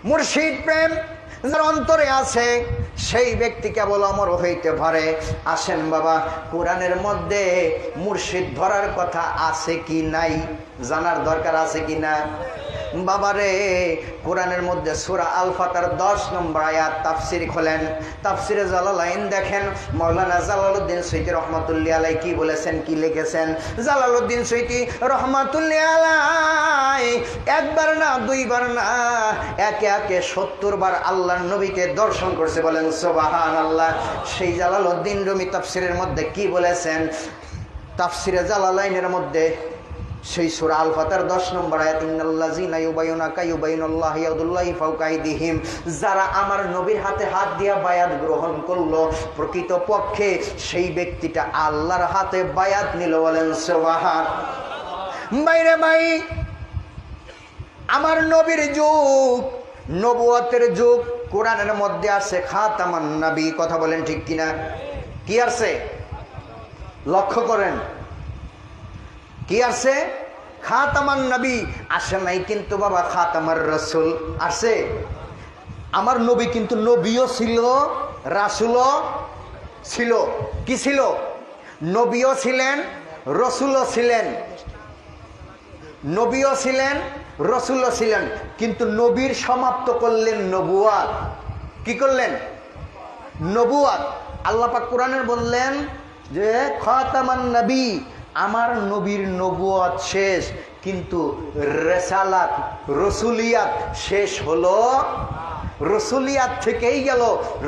মুর্শিদ প্রেম যার অন্তরে আছে সেই ব্যক্তি কেবল অমর হইতে পারে। আসেন বাবা, কোরআনের মধ্যে মুর্শিদ ধরার কথা আছে কি নাই জানার দরকার আছে কি না? বাবারে, কোরআনের মধ্যে সূরা আল ফাতর 10 নম্বর আয়াত তাফসীর খোলেন, তাফসীরে জালালাইন দেখেন, মাওলানা জালালউদ্দিন সুয়ুতী রহমাতুল্লাহি আলাইহি কি বলেছেন, কি লিখেছেন। জালালউদ্দিন সুয়ুতী রহমাতুল্লাহি আলাইহি একবার না দুইবার না, একে একে 70 বার আল্লাহর নবীকে দর্শন করছে, বলেন সুবহানাল্লাহ। সেই জালালউদ্দিন রুমি তাফসীরের মধ্যে কি বলেছেন, তাফসীরে জালালাইনের মধ্যে সেই সূরা আল ফাতর 10 নম্বর আয়াত, ইন্নাল্লাযীনা ইউবাইয়ুনাকা ইউবাইয়ুনাল্লাহু ইয়াদুল্লাহি ফাওকা আইদিহিম, যারা আমার নবীর হাতে হাত দিয়া বায়াত গ্রহণ করলো, প্রকৃত পক্ষে সেই ব্যক্তিটা আল্লাহর হাতে বায়াত নিল, বলেন সুবহান। বাইরে ভাই, আমার নবীর যুগ, নবুয়তের যুগ, কোরআনের মধ্যে আছে খাতামান নবী, কথা বলেন ঠিক কিনা? কি আছে লক্ষ্য করেন, কি আছে? খাতামান নবী আসে নাই কিন্তু বাবা, খাতামার রাসূল আছে। আমার নবী কিন্তু নবীও ছিল, রাসূলও ছিল। কি ছিল? নবীও ছিলেন, রাসূলও ছিলেন। নবীও ছিলেন, রাসূলও ছিলেন, কিন্তু নবীর সমাপ্ত করলেন নবুয়াত। কি করলেন? নবুয়াত। আল্লাহ পাক কোরআনের বললেন যে খাতামান নবী, আমার নবীর নবুয়ত শেষ, কিন্তু রিসালাত রসুলিয়াত শেষ হলো। রসুলিয়াত থেকেই গেল।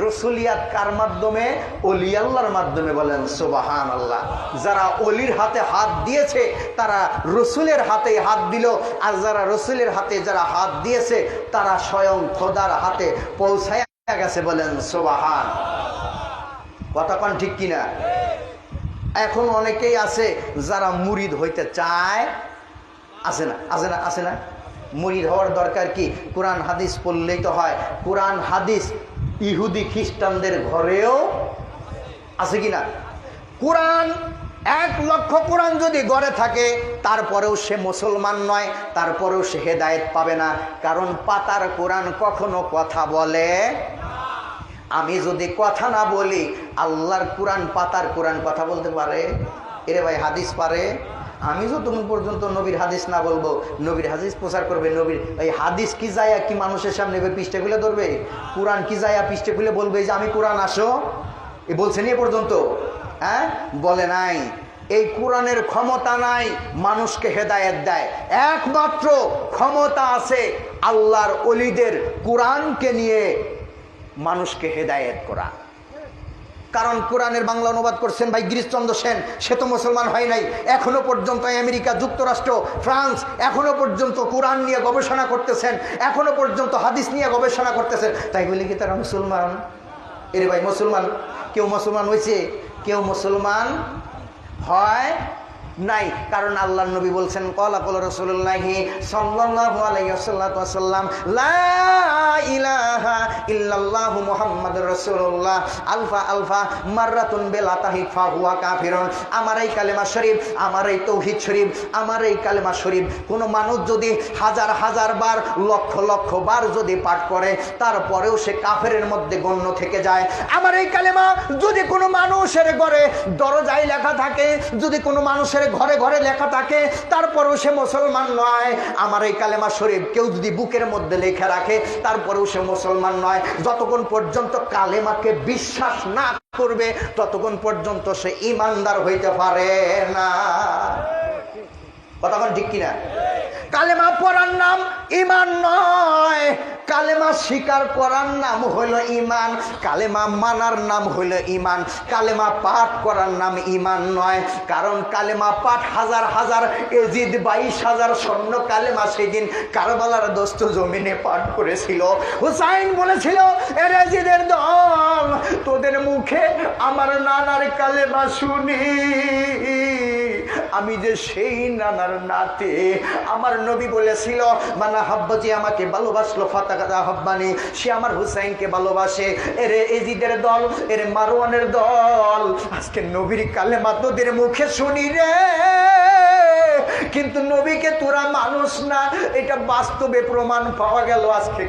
রসুলিয়াত কার মাধ্যমে? ওলি আল্লাহর মাধ্যমে, বলেন সুবহানাল্লাহ। যারা ওলির হাতে হাত দিয়েছে তারা রসুলের হাতে হাত দিল, আর যারা রসুলের হাতে যারা হাত দিয়েছে তারা স্বয়ং খোদার হাতে পৌঁছায় গেছে, বলেন সুবহান। কথা কোন ঠিক কিনা? এখন অনেকেই আছে যারা মুরিদ হইতে চায়, আছে না? আছে না? আছে না? মুরিদ হওয়ার দরকার কি? কোরআন হাদিস পড়লেই তো হয়। কোরআন হাদিস ইহুদি খ্রিস্টানদের ঘরেও আছে কিনা? কোরআন 1 লক্ষ কোরআন যদি ঘরে থাকে, তারপরেও সে মুসলমান নয়, তারপরেও সে হেদায়েত পাবে না। কারণ পাতার কোরআন কখনো কথা বলে। আমি যদি কথা না বলি, আল্লাহর কোরআন, পাতার কোরআন কথা বলতে পারে? এরে ভাই, হাদিস পারে? আমি যতক্ষণ পর্যন্ত নবীর হাদিস না বলবো, নবীর হাদিস প্রচার করবে, নবীর এই হাদিস কি যায় কি মানুষের সামনে পৃষ্ঠা খুলে ধরবে? কোরআন কি যায় পৃষ্ঠা খুলে বলবে যে আমি কোরআন আসো? এ বলছেন এ পর্যন্ত? হ্যাঁ, বলে নাই। এই কোরআনের ক্ষমতা নাই মানুষকে হেদায়েত দেয়। একমাত্র ক্ষমতা আছে আল্লাহর ওলিদের কোরআনকে নিয়ে মানুষকে হেদায়েত করা। কারণ কোরআনের বাংলা অনুবাদ করছেন ভাই গিরিশচন্দ্র সেন, সে তো মুসলমান হয় নাই। এখনো পর্যন্ত আমেরিকা যুক্তরাষ্ট্র, ফ্রান্স এখনো পর্যন্ত কোরআন নিয়ে গবেষণা করতেছেন, এখনো পর্যন্ত হাদিস নিয়ে গবেষণা করতেছেন। তাই বলি কি তারা মুসলমান? এরে ভাই, মুসলমান কেউ মুসলমান হয়েছে? কেউ মুসলমান হয় নাই। কারণ আল্লাহর নবী বলছেন, ক্বালা ক্বালা রাসূলুল্লাহি সাল্লাল্লাহু আলাইহি ওয়াসাল্লাম, লা ইলাহা ইল্লাল্লাহু মুহাম্মাদুর রাসূলুল্লাহ আলফা আলফা মাররাতুন বিলা তাহিফা হুয়া কাফিরুন। আমার এই কালেমা শরীফ, আমার এই তাওহীদ শরীফ, আমার এই কালেমা শরীফ কোনো মানুষ যদি হাজার হাজার বার, লক্ষ লক্ষ বার যদি পাঠ করে, তারপরেও সে কাফেরের মধ্যে গণ্য থেকে যায়। আমার এই কালেমা যদি কোনো মানুষের ঘরে দরজায় লেখা থাকে, যদি কোনো মানুষের ঘরে ঘরে লেখা থাকে, তারপরেও সে মুসলমান নয়। আমার এই কালেমা শরীফ কেউ যদি বুকের মধ্যে লেখা রাখে, তারপরেও সে মুসলমান নয়। যতক্ষণ পর্যন্ত কালেমাকে বিশ্বাস না করবে, ততক্ষণ পর্যন্ত সে ঈমানদার হইতে পারে না। কথা ঠিক কিনা? কালেমা পড়ার নাম ঈমান নয়, কালেমা স্বীকার করার নাম হইল ঈমান, কালেমা মানার নাম হইল ঈমান, কালেমা পাঠ করার নাম ঈমান নয়। কারণ কালেমা পাঠ হাজার হাজার, এজিদ 22,000 স্বর্ণ কালেমা সেদিন কারবালার দস্ত জমিনে পাঠ করেছিল। হুসাইন বলেছিল, এর এজিদের দল, তোদের মুখে আমার নানার কালেমা শুনি, আমি যে সেই নানার নাতে। আমার নবী বলেছিল, মানা হাব্বাজি, আমাকে ভালোবাসলো ফাতাকাদা হাব্বানি, সে আমার হুসাইনকে ভালোবাসে। এরে এজিদের দল, এরে মারওয়ানের দল, আজকে নবীর কালেমা তোদের মুখে শুনি রে, কিন্তু নবীকে তোরা মানুষ না, এটা বাস্তবে প্রমাণ পাওয়া গেল আজকে।